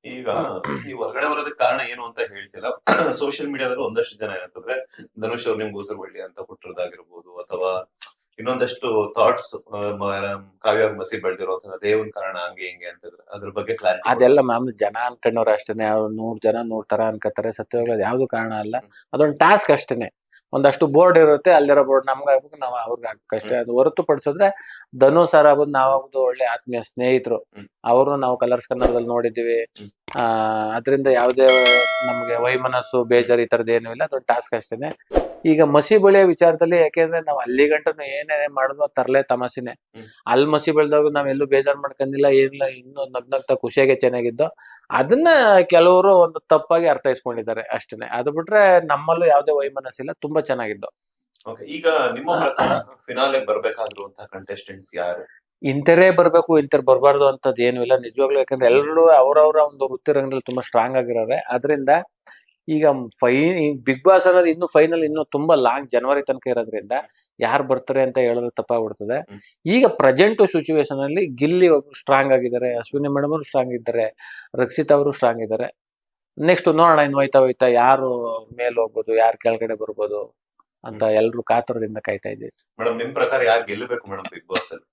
ಈಗ ನೀವು ಹೊರಗಡೆ ಬರೋದಕ್ಕೆ ಕಾರಣ ಏನು ಅಂತ ಹೇಳ್ತಿಲ್ಲ. ಸೋಷಿಯಲ್ ಮೀಡಿಯಾದಲ್ಲಿ ಒಂದಷ್ಟು ಜನ ಏನಂತಂದ್ರೆ ಧನುಷ್ ಅವ್ರು ನಿಮ್ಗೆ ಉಸಿರು ಬಳ್ಳಿ ಅಂತ ಹುಟ್ಟಿರೋದಾಗಿರ್ಬೋದು, ಅಥವಾ ಇನ್ನೊಂದಷ್ಟು ಥಾಟ್ಸ್ ಕಾವ್ಯ ಮಸಿ ಬೆಳೆದಿರೋ ಅದೇ ಒಂದ್ ಕಾರಣ ಹಂಗೆ ಹಿಂಗೆ ಅಂತಂದ್ರೆ ಅದ್ರ ಬಗ್ಗೆ ಕ್ಲಾರಿಟಿ ಅದೆಲ್ಲ ಮಾಮೂಲಿ ಜನ ಅನ್ಕೊಂಡವ್ರು ಅಷ್ಟೇನೆ. ಅವ್ರು 100 ಜನ 100 ತರ ಅನ್ಕೋತಾರೆ. ಸತ್ಯವಾಗ್ಲೂ ಅದು ಯಾವ್ದು ಕಾರಣ ಅಲ್ಲ. ಅದೊಂದು ಟಾಸ್ಕ್ ಅಷ್ಟೇನೆ. ಒಂದಷ್ಟು ಬೋರ್ಡ್ ಇರುತ್ತೆ, ಅಲ್ಲಿರೋ ಬೋರ್ಡ್ ನಮ್ಗೆ ಆಗ್ಬೇಕು, ನಾವು ಅವ್ರಿಗೆ ಆಗ್ಬೇಕಷ್ಟೇ. ಅದು ಹೊರತುಪಡಿಸಿದ್ರೆ ಧನು ಸರ್ ಆಗ್ಬೋದು, ನಾವಾಗ್ಬೋದು ಒಳ್ಳೆ ಆತ್ಮೀಯ ಸ್ನೇಹಿತರು. ಅವರು ನಾವು ಕಲರ್ಸ್ ಕನ್ನಡದಲ್ಲಿ ನೋಡಿದ್ದೀವಿ. ಅದರಿಂದ ಯಾವುದೇ ನಮ್ಗೆ ವೈಮನಸ್ಸು ಬೇಜಾರು ಈ ತರದ್ ಏನೂ ಇಲ್ಲ. ಅದೊಂದು ಟಾಸ್ಕ್ ಅಷ್ಟೇನೆ. ಈಗ ಮಸಿ ಬಳಿಯೋ ವಿಚಾರದಲ್ಲಿ ಯಾಕೆಂದ್ರೆ ನಾವು ಅಲ್ಲಿ ಗಂಟನು ಏನೇ ಮಾಡಿದ್ರು ತರಲೆ ತಮಾಷೆನೆ. ಅಲ್ಲಿ ಮಸಿ ಬೆಳೆದಾಗ ನಾವೆಲ್ಲೂ ಬೇಜಾರು ಮಾಡ್ಕೊಂಡಿಲ್ಲ, ಏನಿಲ್ಲ, ಇನ್ನೂ ನಗ್ನಗ್ತಾ ಖುಷಿಯಾಗೆ ಚೆನ್ನಾಗಿದ್ದು. ಅದನ್ನ ಕೆಲವರು ಒಂದು ತಪ್ಪಾಗಿ ಅರ್ಥೈಸ್ಕೊಂಡಿದ್ದಾರೆ ಅಷ್ಟೇನೆ. ಅದು ಬಿಟ್ರೆ ನಮ್ಮಲ್ಲೂ ಯಾವುದೇ ವೈಮನಸ್ಸಿಲ್ಲ, ತುಂಬಾ ಚೆನ್ನಾಗಿದ್ದು. ಈಗ ನಿಮ್ಮ ಪ್ರಕಾರ ಫಿನಾಲೆ ಬರ್ಬೇಕಾಗಿರುವಂತಹ ಕಂಟೆಸ್ಟೆಂಟ್ಸ್ ಯಾರು? ಇಂತರೇ ಬರ್ಬೇಕು, ಇಂತರ್ ಬರ್ಬಾರ್ದು ಅಂತದ್ ಏನು ಇಲ್ಲ ನಿಜವಾಗ್ಲೂ. ಯಾಕಂದ್ರೆ ಎಲ್ಲರೂ ಅವರವರ ಒಂದು ವೃತ್ತಿ ರಂಗದಲ್ಲಿ ತುಂಬಾ ಸ್ಟ್ರಾಂಗ್ ಆಗಿರೋರೆ. ಅದರಿಂದ ಈಗ ಬಿಗ್ ಬಾಸ್ ಅನ್ನೋದು ಇನ್ನು ಫೈನಲ್ ಇನ್ನು ತುಂಬಾ ಲಾಂಗ್ ಜನವರಿ ತನಕ ಇರೋದ್ರಿಂದ ಯಾರು ಬರ್ತಾರೆ ಅಂತ ಹೇಳಿದ್ರೆ ತಪ್ಪಾಗ್ಬಿಡ್ತದೆ. ಈಗ ಪ್ರೆಸೆಂಟ್ ಸಿಚುವೇಶನ್ ಅಲ್ಲಿ ಗಿಲ್ಲಿ ಒಬ್ರು ಸ್ಟ್ರಾಂಗ್ ಆಗಿದ್ದಾರೆ, ಅಶ್ವಿನಿ ಮೇಡಮ್ ಅವರು ಸ್ಟ್ರಾಂಗ್ ಇದ್ದಾರೆ, ರಕ್ಷಿತಾ ಅವರು ಸ್ಟ್ರಾಂಗ್ ಇದ್ದಾರೆ. ನೆಕ್ಸ್ಟ್ ನೋಡೋಣ ಇನ್ನು ಹೋಯ್ತಾ ಯಾರು ಮೇಲ್ ಹೋಗ್ಬೋದು, ಯಾರು ಕೆಳಗಡೆ ಬರ್ಬೋದು ಅಂತ ಎಲ್ರು ಕಾತುರದಿಂದ ಕಾಯ್ತಾ ಇದ್ದೀವಿ. ಮೇಡಮ್ ನಿಮ್ ಪ್ರಕಾರ ಯಾರು ಗೆಲ್ಲಬೇಕು ಮೇಡಮ್ ಬಿಗ್ ಬಾಸ್ ಅಲ್ಲಿ?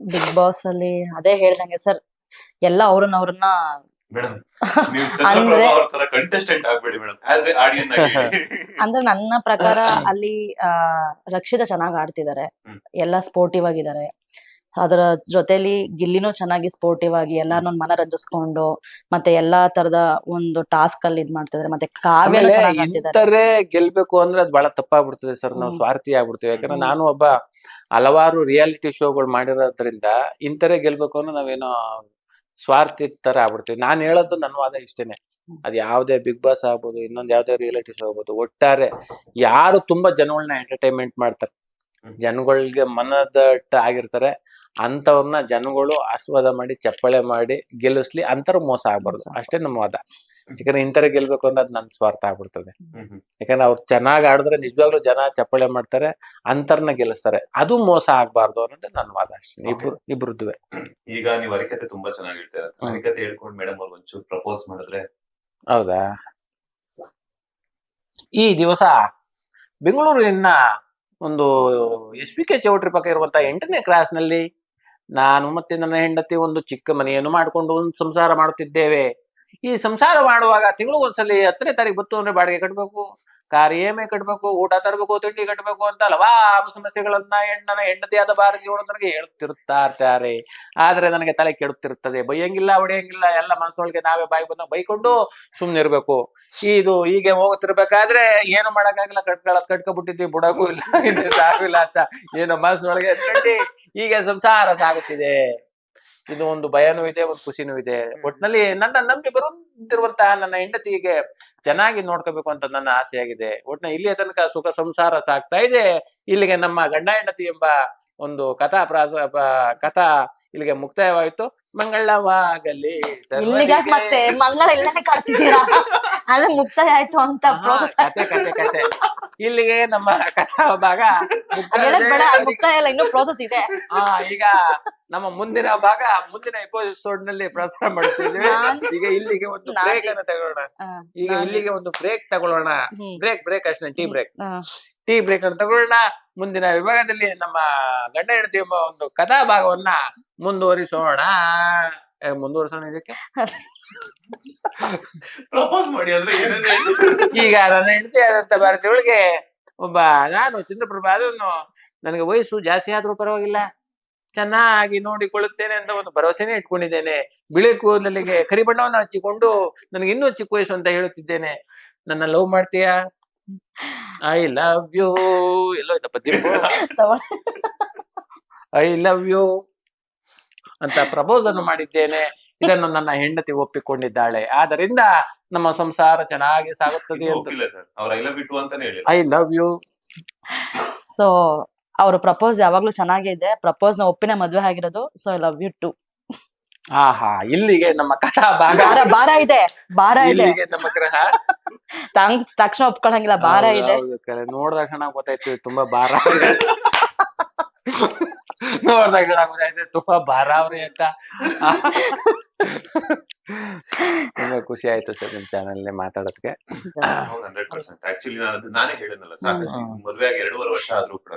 ಬಿಗ್ ಬಾಸ್ ಅಲ್ಲಿ ಅದೇ ಹೇಳ್ದಂಗೆ ಸರ್, ಎಲ್ಲ ಅವ್ರನ್ನ ಮೇಡಮ್ ನೀವು ಚಂದ್ರಪ್ರಭಾ ಅವ್ರ ತರ ಕಂಟೆಸ್ಟೆಂಟ್ ಆಗ್ಬೇಡಿ ಮೇಡಮ್, ಆಸ್ ಎ ಆಡಿಯನ್ ಆಗಿ. ಅಂದ್ರೆ ನನ್ನ ಪ್ರಕಾರ ಅಲ್ಲಿ ರಕ್ಷಿತಾ ಚೆನ್ನಾಗಿ ಆಡ್ತಿದ್ದಾರೆ, ಎಲ್ಲ ಸ್ಪೋರ್ಟಿವ್ ಆಗಿದ್ದಾರೆ. ಅದರ ಜೊತೆಲಿ ಗಿಲ್ಲಿನೂ ಚೆನ್ನಾಗಿ ಸ್ಪೋರ್ಟಿವ್ ಆಗಿ ಎಲ್ಲಾರನ್ನ ಮನರಂಜಿಸ್ಕೊಂಡು ಮತ್ತೆ ಎಲ್ಲಾ ತರದ ಒಂದು ಟಾಸ್ಕ್ ಅಲ್ಲಿ ಇದ್ ಮಾಡ್ತಿದ್ದಾರೆ. ಮತ್ತೆ ಕಾವ್ಯ ಇಂತರೇ ಗೆಲ್ಬೇಕು ಅಂದ್ರೆ ಅದು ಬಹಳ ತಪ್ಪಾಗ್ಬಿಡ್ತದೆ ಸರ್. ನಾವು ಸ್ವಾರ್ಥಿ ಆಗ್ಬಿಡ್ತೀವಿ. ಯಾಕಂದ್ರೆ ನಾನು ಒಬ್ಬ ಹಲವಾರು ರಿಯಾಲಿಟಿ ಶೋಗಳು ಮಾಡಿರೋದ್ರಿಂದ ಇಂತರೇ ಗೆಲ್ಬೇಕು ಅಂದ್ರೆ ನಾವೇನೋ ಸ್ವಾರ್ಥಿ ತರ ಆಗ್ಬಿಡ್ತೀವಿ. ನಾನ್ ಹೇಳೋದು ನನ್ನ ವಾದ ಇಷ್ಟೇನೆ. ಅದ್ ಯಾವ್ದೇ ಬಿಗ್ ಬಾಸ್ ಆಗ್ಬೋದು, ಇನ್ನೊಂದ್ ಯಾವ್ದೇ ರಿಯಾಲಿಟಿ ಶೋ ಆಗ್ಬೋದು, ಒಟ್ಟಾರೆ ಯಾರು ತುಂಬಾ ಜನಗಳನ್ನ ಎಂಟರ್ಟೈನ್ಮೆಂಟ್ ಮಾಡ್ತಾರೆ, ಜನಗಳಿಗೆ ಮನದಟ್ಟ ಆಗಿರ್ತಾರೆ, ಅಂತವ್ರನ್ನ ಜನಗಳು ಆಸ್ವಾದ ಮಾಡಿ ಚಪ್ಪಾಳೆ ಮಾಡಿ ಗೆಲ್ಲಿಸ್ಲಿ. ಅಂತರ ಮೋಸ ಆಗ್ಬಾರ್ದು ಅಷ್ಟೇ ನಮ್ಮ ವಾದ. ಯಾಕಂದ್ರೆ ಇಂತರ ಗೆಲ್ಬೇಕು ಅಂದ್ರೆ ಅದ್ ನನ್ ಸ್ವಾರ್ಥ ಆಗ್ಬಿಡ್ತದೆ. ಯಾಕಂದ್ರೆ ಅವ್ರು ಚೆನ್ನಾಗ್ ಆಡಿದ್ರೆ ನಿಜವಾಗ್ಲೂ ಜನ ಚಪ್ಪಾಳೆ ಮಾಡ್ತಾರೆ, ಅಂತರ್ನ ಗೆಲ್ಲಿಸ್ತಾರೆ. ಅದು ಮೋಸ ಆಗ್ಬಾರ್ದು ಅನ್ನೋದೇ ನನ್ ವಾದ ಅಷ್ಟೇ. ಇಬ್ರದ್ದುವೆ. ಈಗ ನೀವು ಹರಿಕತೆ ತುಂಬಾ ಚೆನ್ನಾಗಿ ಹೇಳ್ತೀರ. ಹರಿಕತೆ ಹೇಳ್ಕೊಂಡು ಮೇಡಮ್ ಅವ್ರು ಒಂಚೂರು ಪ್ರಪೋಸ್ ಮಾಡಿದ್ರೆ? ಹೌದಾ? ಈ ದಿವಸ ಬೆಂಗಳೂರಿನ ಒಂದು SPK ಚೌಟ್ರಿ ಪಕ್ಕ ಇರುವಂತ 8ನೇ ಕ್ರಾಸ್ ನಲ್ಲಿ ನಾನು ಮತ್ತೆ ನನ್ನ ಹೆಂಡತಿ ಒಂದು ಚಿಕ್ಕ ಮನೆಯನ್ನು ಮಾಡಿಕೊಂಡು ಒಂದು ಸಂಸಾರ ಮಾಡುತ್ತಿದ್ದೇವೆ. ಈ ಸಂಸಾರ ಮಾಡುವಾಗ ತಿಂಗಳು ಒಂದ್ಸಲಿ 10ನೇ ತಾರೀಕು ಬತ್ತು ಅಂದ್ರೆ ಬಾಡಿಗೆ ಕಟ್ಟಬೇಕು, ಕಾರ್ EMI ಕಟ್ಟಬೇಕು, ಊಟ ತರಬೇಕು, ತಿಂಡಿ ಕಟ್ಟಬೇಕು ಅಂತ ಹಲವಾರು ಸಮಸ್ಯೆಗಳನ್ನ ನನ್ನ ಹೆಂಡತಿಯಾದ ಬಾರದಿಗಳು ನನಗೆ ಹೇಳುತ್ತಿರುತ್ತಾ ಇರ್ತಾರೆ. ಆದ್ರೆ ನನಗೆ ತಲೆ ಕೆಡುತ್ತಿರುತ್ತದೆ. ಬೈಯಂಗಿಲ್ಲ, ಹೊಡೆಯಂಗಿಲ್ಲ, ಎಲ್ಲ ಮನಸ್ಸೊಳಗೆ ನಾವೇ ಬಾಯಿ ಬಂದಾಗ ಬೈಕೊಂಡು ಸುಮ್ನೆ ಇರ್ಬೇಕು. ಇದು ಹೀಗೆ ಹೋಗುತ್ತಿರ್ಬೇಕಾದ್ರೆ ಏನು ಮಾಡಕ್ಕಾಗಿಲ್ಲ, ಕಟ್ಕೊಬಿಟ್ಟಿದ್ವಿ, ಬುಡಗೂ ಇಲ್ಲ, ಹಿಂದೆ ಸಾಗಿಲ್ಲ ಅಂತ ಏನೋ ಮನಸ್ಸಿನೊಳಗೆ ಅಂದ್ಕೊಂಡು ಹೀಗೆ ಸಂಸಾರ ಸಾಗುತ್ತಿದೆ. ಇದು ಒಂದು ಭಯನೂ ಇದೆ, ಒಂದು ಖುಷಿನೂ ಇದೆ. ಒಟ್ಟಿನಲ್ಲಿ ನನ್ನ ನಂಬಿ ಬರುತ್ತಿರುವಂತಹ ನನ್ನ ಹೆಂಡತಿಗೆ ಚೆನ್ನಾಗಿ ನೋಡ್ಕೋಬೇಕು ಅಂತ ನನ್ನ ಆಸೆಯಾಗಿದೆ. ಒಟ್ಟಿನ ಇಲ್ಲಿಯ ತನಕ ಸುಖ ಸಂಸಾರ ಸಾಗ್ತಾ ಇದೆ. ಇಲ್ಲಿಗೆ ನಮ್ಮ ಗಂಡ ಹೆಂಡತಿ ಎಂಬ ಒಂದು ಕಥಾ ಇಲ್ಲಿಗೆ ಮುಕ್ತಾಯವಾಯಿತು. ಮಂಗಳವಾಗಲಿ. ಮತ್ತೆ ಮಂಗಳ ಇಲ್ಲೇ ಕಾಡ್ತಿದ್ದೀರಾ ಅಂದ್ರೆ ಮುಕ್ತಾಯ ಆಯ್ತು ಅಂತ ಕತೆ ಇಲ್ಲಿಗೆ ನಮ್ಮ ಕಥಾ ಭಾಗ ಮುಕ್ತಾಯ ಇಲ್ಲ, ಇನ್ನೂ ಪ್ರೋಸೆಸ್ ಇದೆ. ಈಗ ನಮ್ಮ ಮುಂದಿನ ಭಾಗ ಮುಂದಿನ ಎಪಿಸೋಡ್ ನಲ್ಲಿ ಪ್ರಸಾರ ಮಾಡ್ತಿದ್ದೀವಿ. ಈಗ ಇಲ್ಲಿಗೆ ಒಂದು ಬ್ರೇಕ್ ಅನ್ನು ತಗೊಳ್ಳೋಣ. ಈಗ ಇಲ್ಲಿಗೆ ಒಂದು ಬ್ರೇಕ್ ತಗೊಳ್ಳೋಣ. ಬ್ರೇಕ್ ಅಷ್ಟೇ, ಟೀ ಬ್ರೇಕ್ ಅನ್ನು ತಗೊಳ್ಳೋಣ. ಮುಂದಿನ ವಿಭಾಗದಲ್ಲಿ ನಮ್ಮ ಗಂಡ ಹೆಂಡತಿ ಎಂಬ ಒಂದು ಕಥಾ ಭಾಗವನ್ನ ಮುಂದುವರಿಸೋಣ. ಮುಂದುವರಿಸೋಣ. ಇದಕ್ಕೆ ಪ್ರಪೋಸ್ ಮಾಡಿ ಅಂದ್ರೆ ಈಗ ನನ್ನ ಹೆಂಡತಿ ಆದಂತ ಭಾರತೀಯೊಳಗೆ ಒಬ್ಬ ನಾನು ಚಂದ್ರಪ್ರಭಾ, ಅದನ್ನು ನನಗೆ ವಯಸ್ಸು ಜಾಸ್ತಿ ಆದ್ರೂ ಪರವಾಗಿಲ್ಲ, ಚೆನ್ನಾಗಿ ನೋಡಿಕೊಳ್ಳುತ್ತೇನೆ ಅಂತ ಒಂದು ಭರವಸೆನೇ ಇಟ್ಕೊಂಡಿದ್ದೇನೆ. ಬಿಳಿ ಕೂದಲಿಗೆ ಕರಿ ಬಣ್ಣವನ್ನು ಹಚ್ಚಿಕೊಂಡು ನನಗೆ ಇನ್ನೂ ಚಿಕ್ಕ ವಯಸ್ಸು ಅಂತ ಹೇಳುತ್ತಿದ್ದೇನೆ. ನನ್ನ ಲವ್ ಮಾಡ್ತೀಯಾ? I love you. ಎಲ್ಲೋ ಇದ್ದಪ್ಪ ಐ ಲವ್ ಯು ಅಂತ ಪ್ರಪೋಸ್ ಅನ್ನು ಮಾಡಿದ್ದೇನೆ. ಇದನ್ನು ನನ್ನ ಹೆಂಡತಿ ಒಪ್ಪಿಕೊಂಡಿದ್ದಾಳೆ. ಆದ್ದರಿಂದ ನಮ್ಮ ಸಂಸಾರ ಚೆನ್ನಾಗಿ ಸಾಗುತ್ತದೆ. I love you. ಸೊ ಅವ್ರ ಪ್ರಪೋಸ್ ಯಾವಾಗ್ಲೂ ಚೆನ್ನಾಗಿದೆ. ಪ್ರಪೋಸ್ ನ ಒಪ್ಪಿನ ಮದ್ವೆ ಆಗಿರೋದು. So I love you too. ಇಲ್ಲಿಗೆ ನಮ್ಮ ಕಥಾ ಭಾಗ ಭಾರ ಇದೆ. ಇಲ್ಲಿಗೆ ನಮ್ಮ ಗ್ರಹ ತಕ್ಷಣ ಒಪ್ಕೊಳಂಗಿಲ್ಲ, ಭಾರ ಇದೆ. ನೋಡಿದ ಕ್ಷಣ ಗೊತ್ತಾಯ್ತು ತುಂಬಾ ಭಾರ. ನೋಡಿದ ಕ್ಷಣ ಗೊತ್ತಾಯ್ತು ತುಂಬಾ ಭಾರ ಅವ್ರಿ ಅಂತ. ತುಂಬಾ ಖುಷಿ ಆಯ್ತು ಸರ್ ನಿಮ್ ಚಾನಲ್ ಮಾತಾಡೋದಕ್ಕೆ. ಹೌದು 100%. ಆಕ್ಚುಲಿ ನಾನೇ ಹೇಳಿದ್ನಲ್ಲ, ಸಾಕಷ್ಟು ಮದುವೆ ಆಗಿ 2.5 ವರ್ಷ ಆದ್ರೂ ಕೂಡ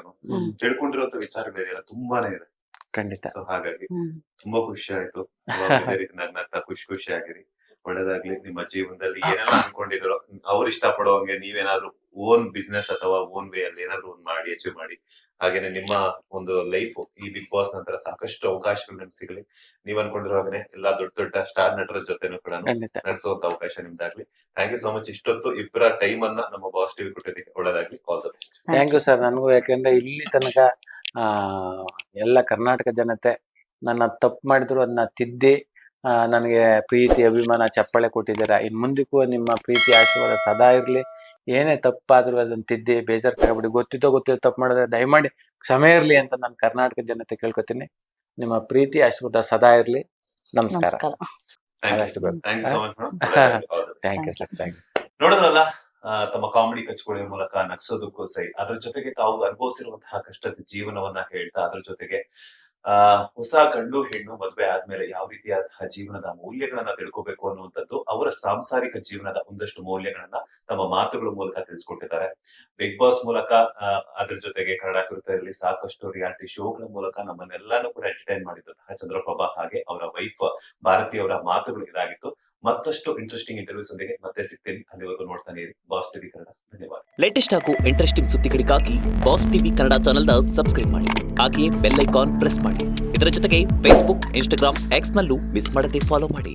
ತಿಳ್ಕೊಂಡಿರುವಂತ ವಿಚಾರಗಳಿದೆಯಲ್ಲ ತುಂಬಾನೇ ಇದೆ. ಖಂಡಿತ. ಸೊ ಹಾಗಾಗಿ ತುಂಬಾ ಖುಷಿ ಆಯ್ತು. ಇದೇ ರೀತಿ ನಗ್ನಗ್ತಾ ಖುಷಿ ಆಗಿರಿ. ಒಳ್ಳೇದಾಗ್ಲಿ. ನಿಮ್ಮ ಜೀವನದಲ್ಲಿ ಏನೆಲ್ಲ ಅನ್ಕೊಂಡಿದ್ರು ಅವ್ರು ಇಷ್ಟಪಡುವಂಗೆ ನೀವೇನಾದ್ರೂ ಓನ್ ಬಿಸ್ನೆಸ್ ಅಥವಾ ಓನ್ ವೇ ಅಲ್ಲಿ ಏನಾದ್ರು ಒಂದ್ ಮಾಡಿ ಅಚೀವ್ ಮಾಡಿ. ಹಾಗೇನೆ ನಿಮ್ಮ ಒಂದು ಲೈಫ್ ಈ ಬಿಗ್ ಬಾಸ್ ನಂತರ ಸಾಕಷ್ಟು ಅವಕಾಶಗಳು ನಿಮ್ಗೆ ಸಿಗ್ಲಿ. ನೀವ್ ಅನ್ಕೊಂಡಿರೋ ಹಾಗೆ ಎಲ್ಲಾ ದೊಡ್ಡ ದೊಡ್ಡ ಸ್ಟಾರ್ ನಟರ ಜೊತೆನೂ ಕೂಡ ಖಂಡಿತ. ನಡೆಸುವಂತ ಅವಕಾಶ ನಿಮ್ದಾಗ್ಲಿ. Thank you so much. ಇಷ್ಟೊತ್ತು ಇಬ್ಬರ ಟೈಮ್ ಅನ್ನ ನಮ್ಮ ಬಾಸ್ ಟಿವಿ ಕೊಟ್ಟಿದ್ದಕ್ಕೆ ಒಳ್ಳೇದಾಗ್ಲಿ. All the best. Thank you sir. ನನಗೂ ಯಾಕೆಂದ್ರೆ ಇಲ್ಲಿ ತನಕ ಎಲ್ಲ ಕರ್ನಾಟಕ ಜನತೆ ನನ್ನ ತಪ್ಪು ಮಾಡಿದ್ರು ಅದನ್ನ ತಿದ್ದಿ ನನಗೆ ಪ್ರೀತಿ ಅಭಿಮಾನ ಚಪ್ಪಾಳೆ ಕೊಟ್ಟಿದ್ದೀರಾ. ಇನ್ ಮುಂದಕ್ಕೂ ನಿಮ್ಮ ಪ್ರೀತಿ ಆಶೀರ್ವಾದ ಸದಾ ಇರ್ಲಿ. ಏನೇ ತಪ್ಪಾದ್ರೂ ಅದನ್ನ ತಿದ್ದಿ ಬೇಜಾರ್ ತಗೊಬಿಡಿ. ಗೊತ್ತಿದ್ದೋ ತಪ್ಪು ಮಾಡಿದ್ರೆ ದಯಮಾಡಿ ಕ್ಷಮೆ ಇರ್ಲಿ ಅಂತ ನಾನು ಕರ್ನಾಟಕ ಜನತೆ ಕೇಳ್ಕೊತೀನಿ. ನಿಮ್ಮ ಪ್ರೀತಿ ಆಶೀರ್ವಾದ ಸದಾ ಇರ್ಲಿ. ನಮಸ್ಕಾರ. ನಮಸ್ಕಾರ. ಆದಷ್ಟು ಬೇಗ. Thank you so much madam. Thank you sir. Thank you. ನೋಡಿದ್ರಲ್ಲ, ತಮ್ಮ ಕಾಮಿಡಿ ಕಚ್ಕೊಳ್ಳೋ ಮೂಲಕ ನಗ್ಸೋದಕ್ಕೂ ಸೈ, ಅದ್ರ ಜೊತೆಗೆ ತಾವು ಅನುಭವಿಸಿರುವಂತಹ ಕಷ್ಟದ ಜೀವನವನ್ನ ಹೇಳ್ತಾ, ಅದ್ರ ಜೊತೆಗೆ ಹೊಸ ಗಂಡು ಹೆಣ್ಣು ಮದುವೆ ಆದ್ಮೇಲೆ ಯಾವ ರೀತಿಯಾದಂತಹ ಜೀವನದ ಮೌಲ್ಯಗಳನ್ನ ತಿಳ್ಕೊಬೇಕು ಅನ್ನುವಂಥದ್ದು, ಅವರ ಸಾಂಸಾರಿಕ ಜೀವನದ ಒಂದಷ್ಟು ಮೌಲ್ಯಗಳನ್ನ ತಮ್ಮ ಮಾತುಗಳ ಮೂಲಕ ತಿಳಿಸ್ಕೊಟ್ಟಿದ್ದಾರೆ. ಬಿಗ್ ಬಾಸ್ ಮೂಲಕ, ಅದ್ರ ಜೊತೆಗೆ ಕನ್ನಡ ಕೃತಿಯಲ್ಲಿ ಸಾಕಷ್ಟು ರಿಯಾಲಿಟಿ ಶೋಗಳ ಮೂಲಕ ನಮ್ಮನ್ನೆಲ್ಲಾನು ಕೂಡ ಎಂಟರ್ಟೈನ್ ಮಾಡಿದಂತಹ ಚಂದ್ರಪ್ರಭಾ ಹಾಗೆ ಅವರ ವೈಫ್ ಭಾರತಿ ಅವರ ಮಾತುಗಳು ಇದಾಗಿತ್ತು. ಮತ್ತಷ್ಟು ಇಂಟ್ರೆಸ್ಟಿಂಗ್ ಇಂಟರ್ವ್ಯೂಸ್ ಒಂದಿಗೆ ಮತ್ತೆ ಸಿಗ್ತೀನಿ. ಅಲ್ಲಿವರೆಗೂ ನೋಡ್ತಾನೆ ಇರಿ ಬಾಸ್ ಟಿವಿ ಕನ್ನಡ. ಧನ್ಯವಾದ. ಲೇಟೆಸ್ಟ್ ಹಾಗೂ ಇಂಟ್ರೆಸ್ಟಿಂಗ್ ಸುದ್ದಿಗಳಿಗಾಗಿ ಬಾಸ್ ಟಿವಿ ಕನ್ನಡ ಚಾನೆಲ್ನ ಸಬ್ಸ್ಕ್ರೈಬ್ ಮಾಡಿ. ಹಾಗೆಯೇ ಬೆಲ್ ಐಕಾನ್ ಪ್ರೆಸ್ ಮಾಡಿ. ಇದರ ಜೊತೆಗೆ ಫೇಸ್ಬುಕ್, ಇನ್ಸ್ಟಾಗ್ರಾಮ್, ಎಕ್ಸ್ ನಲ್ಲೂ ಮಿಸ್ ಮಾಡದೆ ಫಾಲೋ ಮಾಡಿ.